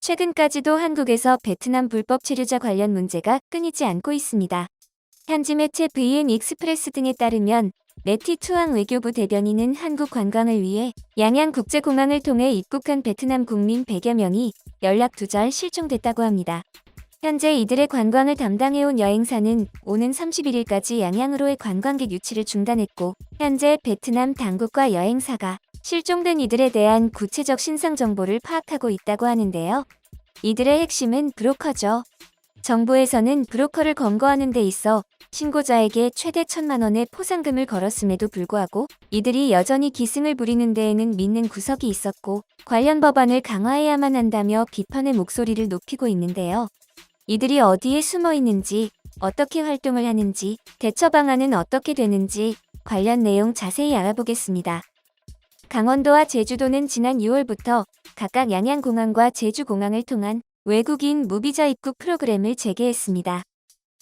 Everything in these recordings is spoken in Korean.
최근까지도 한국에서 베트남 불법 체류자 관련 문제가 끊이지 않고 있습니다. 현지 매체 VN 익스프레스 등에 따르면 매티 투앙 외교부 대변인은 한국 관광을 위해 양양 국제공항을 통해 입국한 베트남 국민 100여 명이 연락 두절 실종됐다고 합니다. 현재 이들의 관광을 담당해온 여행사는 오는 31일까지 양양으로의 관광객 유치를 중단했고, 현재 베트남 당국과 여행사가 실종된 이들에 대한 구체적 신상 정보를 파악하고 있다고 하는데요. 이들의 핵심은 브로커죠. 정부에서는 브로커를 검거하는 데 있어 신고자에게 최대 1,000만 원의 포상금을 걸었음에도 불구하고 이들이 여전히 기승을 부리는 데에는 믿는 구석이 있었고, 관련 법안을 강화해야만 한다며 비판의 목소리를 높이고 있는데요. 이들이 어디에 숨어 있는지, 어떻게 활동을 하는지, 대처 방안은 어떻게 되는지 관련 내용 자세히 알아보겠습니다. 강원도와 제주도는 지난 6월부터 각각 양양공항과 제주공항을 통한 외국인 무비자 입국 프로그램을 재개했습니다.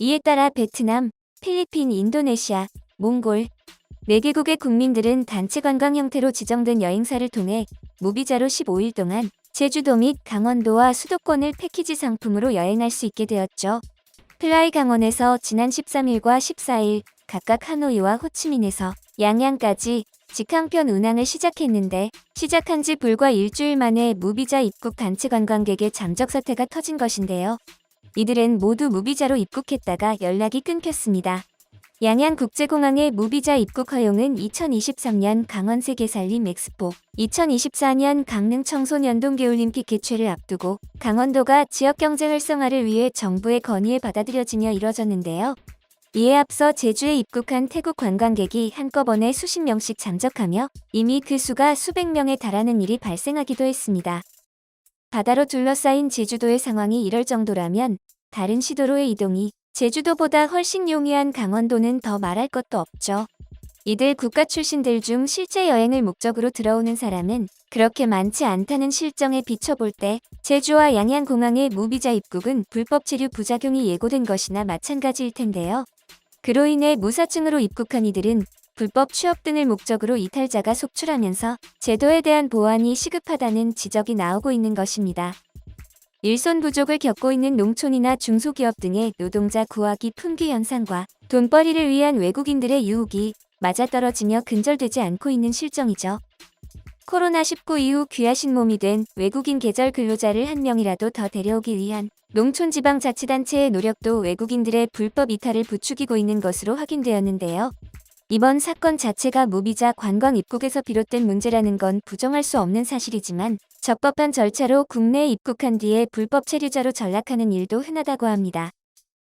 이에 따라 베트남, 필리핀, 인도네시아, 몽골 4개국의 국민들은 단체 관광 형태로 지정된 여행사를 통해 무비자로 15일 동안 제주도 및 강원도와 수도권을 패키지 상품으로 여행할 수 있게 되었죠. 플라이 강원에서 지난 13일과 14일 각각 하노이와 호치민에서 양양까지 직항편 운항을 시작했는데, 시작한 지 불과 일주일 만에 무비자 입국 단체 관광객의 잠적 사태가 터진 것인데요. 이들은 모두 무비자로 입국했다가 연락이 끊겼습니다. 양양국제공항의 무비자 입국 허용은 2023년 강원 세계살림 엑스포, 2024년 강릉 청소년동계올림픽 개최를 앞두고 강원도가 지역경제 활성화를 위해 정부의 건의에 받아들여지며 이뤄졌는데요. 이에 앞서 제주에 입국한 태국 관광객이 한꺼번에 수십 명씩 잠적하며 이미 그 수가 수백 명에 달하는 일이 발생하기도 했습니다. 바다로 둘러싸인 제주도의 상황이 이럴 정도라면 다른 시도로의 이동이 제주도보다 훨씬 용이한 강원도는 더 말할 것도 없죠. 이들 국가 출신들 중 실제 여행을 목적으로 들어오는 사람은 그렇게 많지 않다는 실정에 비춰볼 때 제주와 양양공항의 무비자 입국은 불법 체류 부작용이 예고된 것이나 마찬가지일 텐데요. 그로 인해 무사증으로 입국한 이들은 불법 취업 등을 목적으로 이탈자가 속출하면서 제도에 대한 보완이 시급하다는 지적이 나오고 있는 것입니다. 일손 부족을 겪고 있는 농촌이나 중소기업 등의 노동자 구하기 품귀 현상과 돈벌이를 위한 외국인들의 유혹이 맞아떨어지며 근절되지 않고 있는 실정이죠. 코로나19 이후 귀하신 몸이 된 외국인 계절 근로자를 한 명이라도 더 데려오기 위한 농촌지방자치단체의 노력도 외국인들의 불법 이탈을 부추기고 있는 것으로 확인되었는데요. 이번 사건 자체가 무비자 관광 입국에서 비롯된 문제라는 건 부정할 수 없는 사실이지만, 적법한 절차로 국내에 입국한 뒤에 불법 체류자로 전락하는 일도 흔하다고 합니다.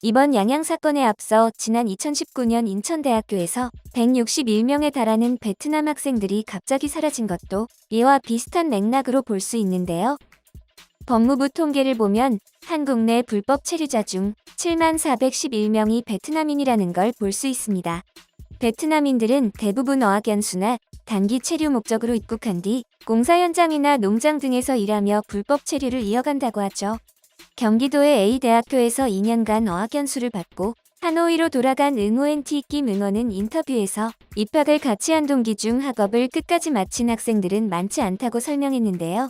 이번 양양 사건에 앞서 지난 2019년 인천대학교에서 161명에 달하는 베트남 학생들이 갑자기 사라진 것도 이와 비슷한 맥락으로 볼 수 있는데요. 법무부 통계를 보면 한국 내 불법 체류자 중 7411명이 베트남인이라는 걸 볼 수 있습니다. 베트남인들은 대부분 어학연수나 단기 체류 목적으로 입국한 뒤 공사 현장이나 농장 등에서 일하며 불법 체류를 이어간다고 하죠. 경기도의 A대학교에서 2년간 어학연수를 받고 하노이로 돌아간 응호엔티 김 응원은 인터뷰에서 입학을 같이 한 동기 중 학업을 끝까지 마친 학생들은 많지 않다고 설명했는데요.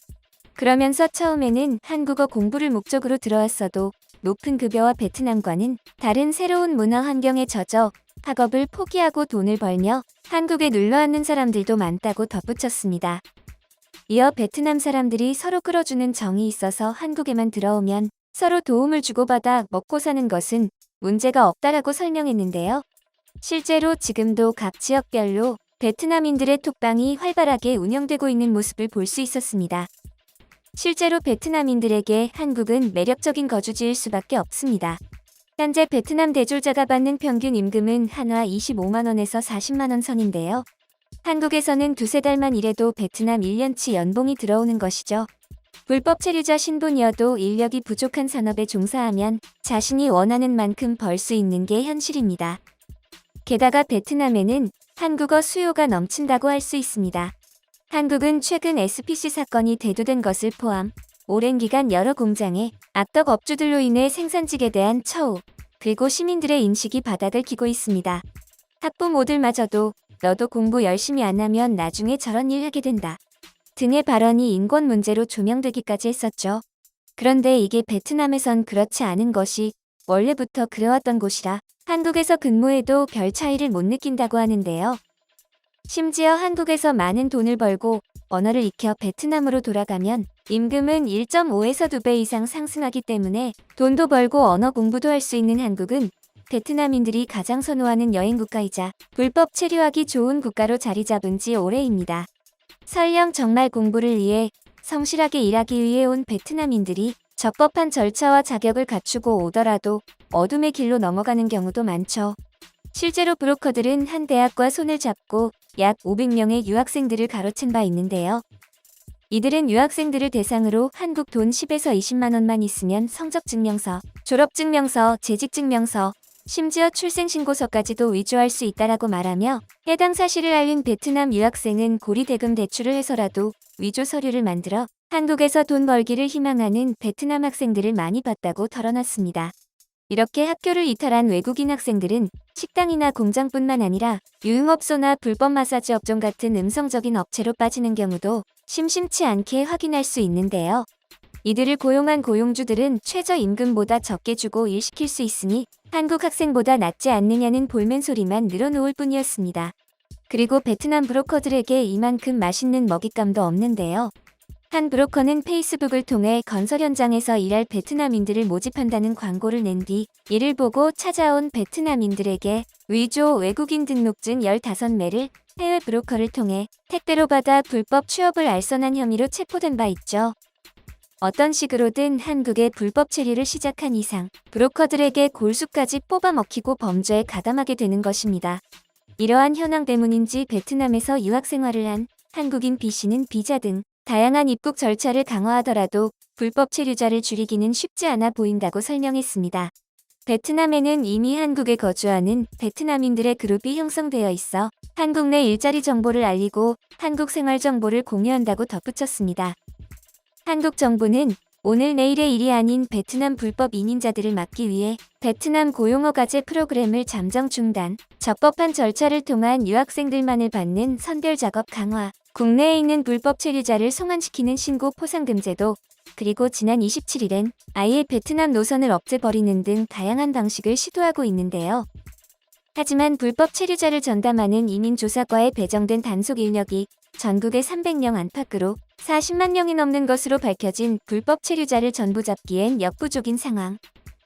그러면서 처음에는 한국어 공부를 목적으로 들어왔어도 높은 급여와 베트남과는 다른 새로운 문화 환경에 젖어 학업을 포기하고 돈을 벌며 한국에 눌러앉는 사람들도 많다고 덧붙였습니다. 이어 베트남 사람들이 서로 끌어주는 정이 있어서 한국에만 들어오면 서로 도움을 주고받아 먹고 사는 것은 문제가 없다라고 설명했는데요. 실제로 지금도 각 지역별로 베트남인들의 톡방이 활발하게 운영되고 있는 모습을 볼 수 있었습니다. 실제로 베트남인들에게 한국은 매력적인 거주지일 수밖에 없습니다. 현재 베트남 대졸자가 받는 평균 임금은 한화 25만 원에서 40만 원 선인데요. 한국에서는 두세 달만 일해도 베트남 1년치 연봉이 들어오는 것이죠. 불법 체류자 신분이어도 인력이 부족한 산업에 종사하면 자신이 원하는 만큼 벌 수 있는 게 현실입니다. 게다가 베트남에는 한국어 수요가 넘친다고 할 수 있습니다. 한국은 최근 SPC 사건이 대두된 것을 포함 오랜 기간 여러 공장의 악덕 업주들로 인해 생산직에 대한 처우, 그리고 시민들의 인식이 바닥을 기고 있습니다. 학부모들마저도 너도 공부 열심히 안 하면 나중에 저런 일 하게 된다 등의 발언이 인권 문제로 조명되기까지 했었죠. 그런데 이게 베트남에선 그렇지 않은 것이 원래부터 그래왔던 곳이라 한국에서 근무해도 별 차이를 못 느낀다고 하는데요. 심지어 한국에서 많은 돈을 벌고 언어를 익혀 베트남으로 돌아가면 임금은 1.5에서 2배 이상 상승하기 때문에 돈도 벌고 언어 공부도 할 수 있는 한국은 베트남인들이 가장 선호하는 여행 국가이자 불법 체류하기 좋은 국가로 자리 잡은 지 오래입니다. 설령 정말 공부를 위해 성실하게 일하기 위해 온 베트남인들이 적법한 절차와 자격을 갖추고 오더라도 어둠의 길로 넘어가는 경우도 많죠. 실제로 브로커들은 한 대학과 손을 잡고 약 500명의 유학생들을 가로챈 바 있는데요. 이들은 유학생들을 대상으로 한국 돈 10에서 20만 원만 있으면 성적증명서, 졸업증명서, 재직증명서, 심지어 출생신고서까지도 위조할 수 있다라고 말하며 해당 사실을 알린 베트남 유학생은 고리대금 대출을 해서라도 위조 서류를 만들어 한국에서 돈 벌기를 희망하는 베트남 학생들을 많이 봤다고 털어놨습니다. 이렇게 학교를 이탈한 외국인 학생들은 식당이나 공장뿐만 아니라 유흥업소나 불법 마사지 업종 같은 음성적인 업체로 빠지는 경우도 심심치 않게 확인할 수 있는데요. 이들을 고용한 고용주들은 최저임금보다 적게 주고 일 시킬 수 있으니 한국 학생보다 낫지 않느냐는 볼멘소리만 늘어놓을 뿐이었습니다. 그리고 베트남 브로커들에게 이만큼 맛있는 먹잇감도 없는데요. 한 브로커는 페이스북을 통해 건설 현장에서 일할 베트남인들을 모집한다는 광고를 낸 뒤 이를 보고 찾아온 베트남인들에게 위조 외국인 등록증 15매를 해외 브로커를 통해 택배로 받아 불법 취업을 알선한 혐의로 체포된 바 있죠. 어떤 식으로든 한국에 불법 체류를 시작한 이상 브로커들에게 골수까지 뽑아먹히고 범죄에 가담하게 되는 것입니다. 이러한 현황 때문인지 베트남에서 유학 생활을 한 한국인 B씨는 비자 등 다양한 입국 절차를 강화하더라도 불법 체류자를 줄이기는 쉽지 않아 보인다고 설명했습니다. 베트남에는 이미 한국에 거주하는 베트남인들의 그룹이 형성되어 있어 한국 내 일자리 정보를 알리고 한국 생활 정보를 공유한다고 덧붙였습니다. 한국 정부는 오늘 내일의 일이 아닌 베트남 불법 이민자들을 막기 위해 베트남 고용허가제 프로그램을 잠정 중단, 적법한 절차를 통한 유학생들만을 받는 선별 작업 강화, 국내에 있는 불법 체류자를 송환시키는 신고 포상금제도, 그리고 지난 27일엔 아예 베트남 노선을 없애버리는 등 다양한 방식을 시도하고 있는데요. 하지만 불법 체류자를 전담하는 이민조사과에 배정된 단속 인력이 전국에 300명 안팎으로 40만 명이 넘는 것으로 밝혀진 불법 체류자를 전부 잡기엔 역부족인 상황.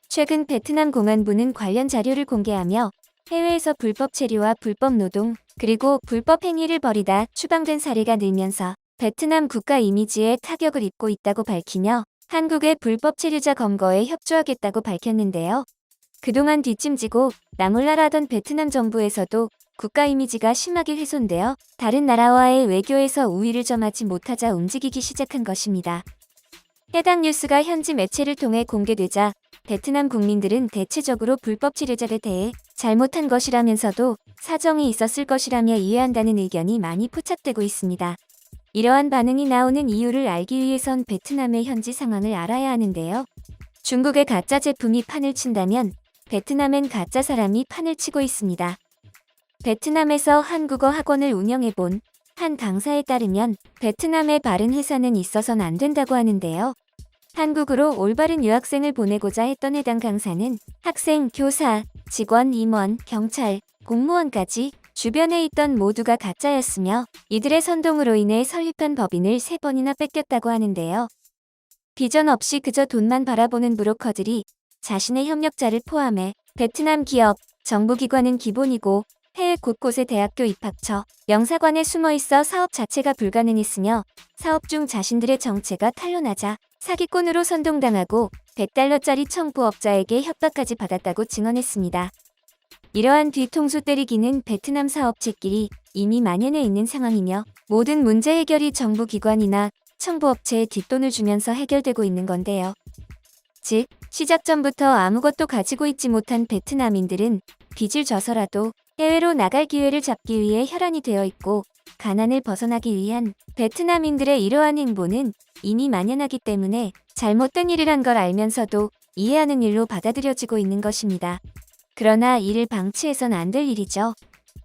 최근 베트남 공안부는 관련 자료를 공개하며 해외에서 불법 체류와 불법 노동, 그리고 불법 행위를 벌이다 추방된 사례가 늘면서 베트남 국가 이미지에 타격을 입고 있다고 밝히며 한국의 불법 체류자 검거에 협조하겠다고 밝혔는데요. 그동안 뒷짐지고 나몰라라던 베트남 정부에서도 국가 이미지가 심하게 훼손되어 다른 나라와의 외교에서 우위를 점하지 못하자 움직이기 시작한 것입니다. 해당 뉴스가 현지 매체를 통해 공개되자 베트남 국민들은 대체적으로 불법 체류자에 대해 잘못한 것이라면서도 사정이 있었을 것이라며 이해한다는 의견이 많이 포착되고 있습니다. 이러한 반응이 나오는 이유를 알기 위해선 베트남의 현지 상황을 알아야 하는데요. 중국의 가짜 제품이 판을 친다면 베트남엔 가짜 사람이 판을 치고 있습니다. 베트남에서 한국어 학원을 운영해본 한 강사에 따르면 베트남에 바른 회사는 있어선 안 된다고 하는데요. 한국으로 올바른 유학생을 보내고자 했던 해당 강사는 학생, 교사, 직원, 임원, 경찰, 공무원까지 주변에 있던 모두가 가짜였으며 이들의 선동으로 인해 설립한 법인을 3번이나 뺏겼다고 하는데요. 비전 없이 그저 돈만 바라보는 브로커들이 자신의 협력자를 포함해 베트남 기업, 정부기관은 기본이고 해외 곳곳의 대학교 입학처, 영사관에 숨어있어 사업 자체가 불가능했으며 사업 중 자신들의 정체가 탄로나자 사기꾼으로 선동당하고 100달러짜리 청부업자에게 협박까지 받았다고 증언했습니다. 이러한 뒤통수 때리기는 베트남 사업체끼리 이미 만연해 있는 상황이며 모든 문제 해결이 정부기관이나 청부업체에 뒷돈을 주면서 해결되고 있는 건데요. 즉, 시작 전부터 아무것도 가지고 있지 못한 베트남인들은 빚을 져서라도 해외로 나갈 기회를 잡기 위해 혈안이 되어 있고 가난을 벗어나기 위한 베트남인들의 이러한 행보는 이미 만연하기 때문에 잘못된 일을 한 걸 알면서도 이해하는 일로 받아들여지고 있는 것입니다. 그러나 이를 방치해선 안 될 일이죠.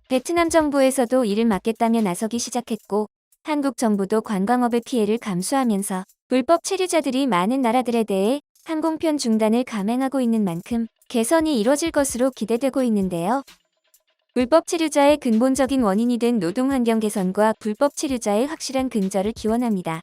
베트남 정부에서도 이를 막겠다며 나서기 시작했고 한국 정부도 관광업의 피해를 감수하면서 불법 체류자들이 많은 나라들에 대해 항공편 중단을 감행하고 있는 만큼 개선이 이뤄질 것으로 기대되고 있는데요. 불법 체류자의 근본적인 원인이 된 노동 환경 개선과 불법 체류자의 확실한 근절을 기원합니다.